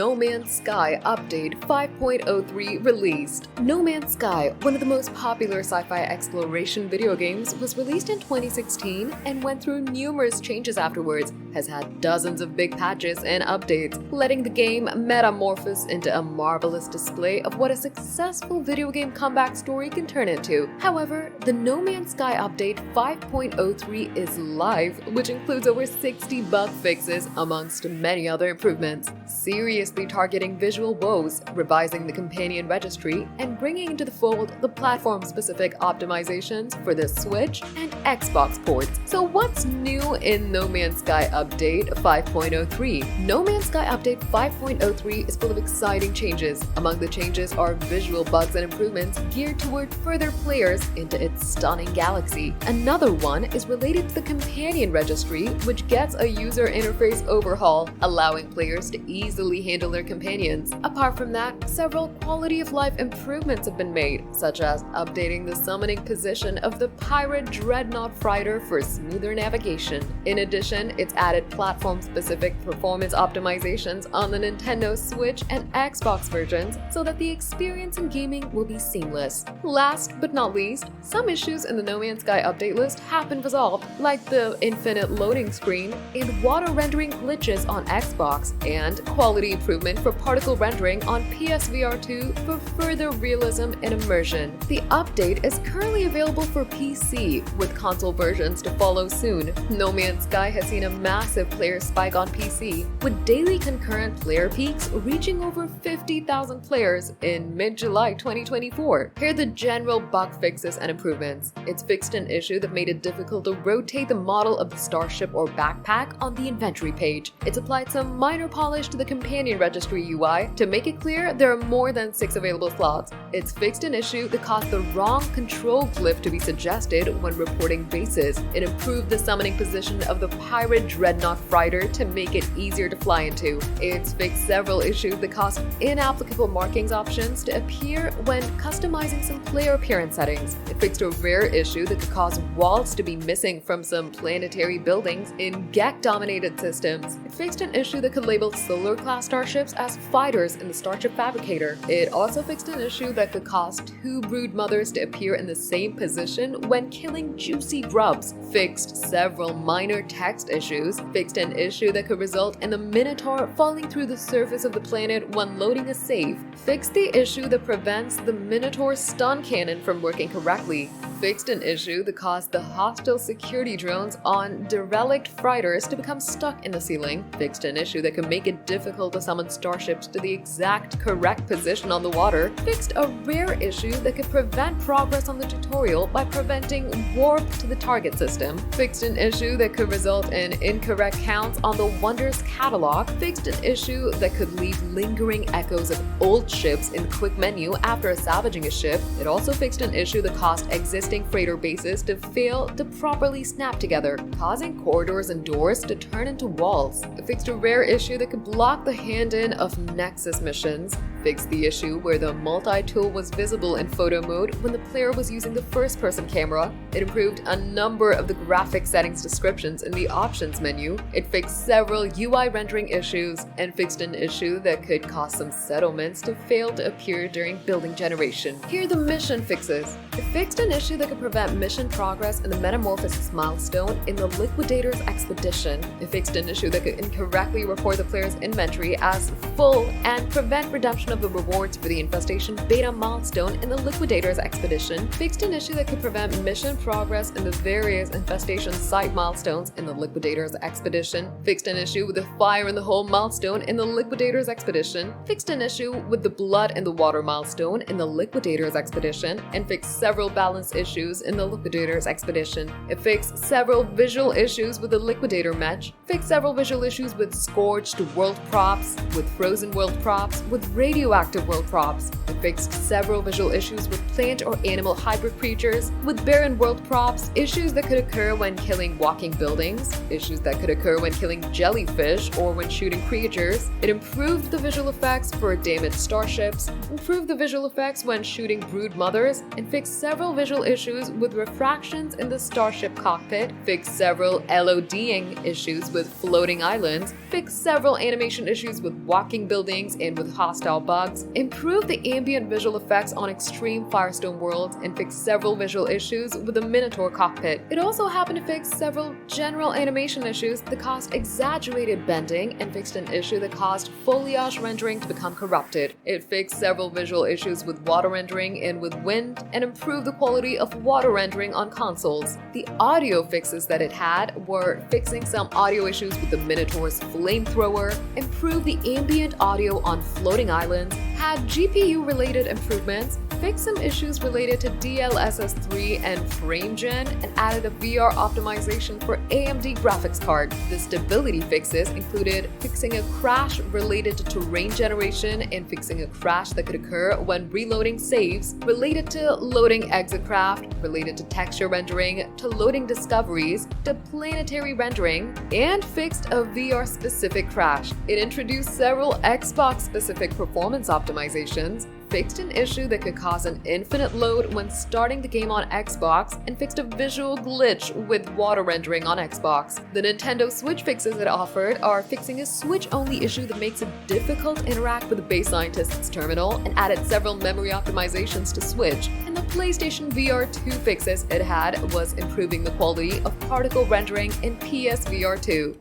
No Man's Sky Update 5.03 released. No Man's Sky, one of the most popular sci-fi exploration video games, was released in 2016 and went through numerous changes afterwards, has had dozens of big patches and updates, letting the game metamorphose into a marvelous display of what a successful video game comeback story can turn into. However, the No Man's Sky Update 5.03 is live, which includes over 60 bug fixes amongst many other improvements, seriously targeting visual woes, revising the companion registry, and bringing into the fold the platform-specific optimizations for the Switch and Xbox ports. So what's new in No Man's Sky Update 5.03? No Man's Sky Update 5.03 is full of exciting changes. Among the changes are visual bugs and improvements geared toward further players into its stunning galaxy. Another one is related to the companion registry, which gets a user interface overhaul, allowing players to easily handle their companions. Apart from that, several quality-of-life improvements have been made, such as updating the summoning position of the pirate Dreadnought Fighter for smoother navigation. In addition, it's added platform-specific performance optimizations on the Nintendo Switch and Xbox versions so that the experience in gaming will be seamless. Last but not least, some issues in the No Man's Sky update list have been resolved, like the infinite loading screen and water rendering glitches on Xbox, and quality improvement for particle rendering on PSVR 2 for further realism and immersion. The update is currently available for PC, with console versions to follow soon. No Man's Sky has seen a massive player spike on PC, with daily concurrent player peaks reaching over 50,000 players in mid-July 2024. Here are the general bug fixes and improvements. It's fixed an issue that made it difficult to rotate the model of the starship or backpack on the inventory page. It's applied some minor polish to the companion registry UI to make it clear there are more than 6 available slots. It's fixed an issue that caused the wrong control glyph to be suggested when reporting bases. It improved the summoning position of the pirate Dreadnought Fighter to make it easier to fly into. It's fixed several issues that caused inapplicable markings options to appear when customizing some player appearance settings. It fixed a rare issue that could cause walls to be missing from some planetary buildings in Gek-dominated systems. It fixed an issue that could label Solar-class starships as fighters in the Starship Fabricator. It also fixed an issue that could cause 2 brood mothers to appear in the same position when killing juicy grubs. Fixed several minor text issues. Fixed an issue that could result in the Minotaur falling through the surface of the planet when loading a save. Fixed the issue that prevents the Minotaur stun cannon from working correctly. Fixed an issue that caused the hostile security drones on derelict freighters to become stuck in the ceiling. Fixed an issue that could make it difficult to summon starships to the exact correct position on the water. Fixed a rare issue that could prevent progress on the tutorial by preventing warp to the target system. Fixed an issue that could result in incorrect counts on the Wonders catalog. Fixed an issue that could leave lingering echoes of old ships in the quick menu after salvaging a ship. It also fixed an issue that caused existing freighter bases to fail to properly snap together, causing corridors and doors to turn into walls. It fixed a rare issue that could block the hand-in of Nexus missions. Fixed the issue where the multi-tool was visible in photo mode when the player was using the first-person camera. It improved a number of the graphic settings descriptions in the options menu. It fixed several UI rendering issues and fixed an issue that could cause some settlements to fail to appear during building generation. Here are the mission fixes. It fixed an issue that could prevent mission progress in the Metamorphosis milestone in the Liquidator's Expedition. It fixed an issue that could incorrectly report the player's inventory as full and prevent redemption of the rewards for the Infestation Beta milestone in the Liquidator's Expedition. Fixed an issue that could prevent mission progress in the various Infestation site milestones in the Liquidator's Expedition. Fixed an issue with the Fire in the Hole milestone in the Liquidator's Expedition. Fixed an issue with the Blood in the Water milestone in the Liquidator's Expedition, and fixed several balance issues in the Liquidator's Expedition. It fixed several visual issues with the Liquidator Mech. Fixed several visual issues with Scorched world props, with Frozen world props, with Radio radioactive world props. It fixed several visual issues with plant or animal hybrid creatures, with barren world props, issues that could occur when killing walking buildings, issues that could occur when killing jellyfish or when shooting creatures. It improved the visual effects for damaged starships, improved the visual effects when shooting brood mothers, and fixed several visual issues with refractions in the starship cockpit, fixed several LODing issues with floating islands, fixed several animation issues with walking buildings and with hostile bugs, improved the ambient visual effects on extreme Firestone worlds, and fixed several visual issues with the Minotaur cockpit. It also happened to fix several general animation issues that caused exaggerated bending and fixed an issue that caused foliage rendering to become corrupted. It fixed several visual issues with water rendering and with wind, and improved the quality of water rendering on consoles. The audio fixes that it had were fixing some audio issues with the Minotaur's flamethrower, improved the ambient audio on floating islands, had GPU-related improvements, fixed some issues related to DLSS3 and FrameGen, and added a VR optimization for AMD graphics card. The stability fixes included fixing a crash related to terrain generation and fixing a crash that could occur when reloading saves, related to loading exitcraft, related to texture rendering, to loading discoveries, to planetary rendering, and fixed a VR-specific crash. It introduced several Xbox-specific performance optimizations, fixed an issue that could cause an infinite load when starting the game on Xbox, and fixed a visual glitch with water rendering on Xbox. The Nintendo Switch fixes it offered are fixing a Switch-only issue that makes it difficult to interact with the Base Scientist's terminal, and added several memory optimizations to Switch. And the PlayStation VR 2 fixes it had was improving the quality of particle rendering in PSVR 2.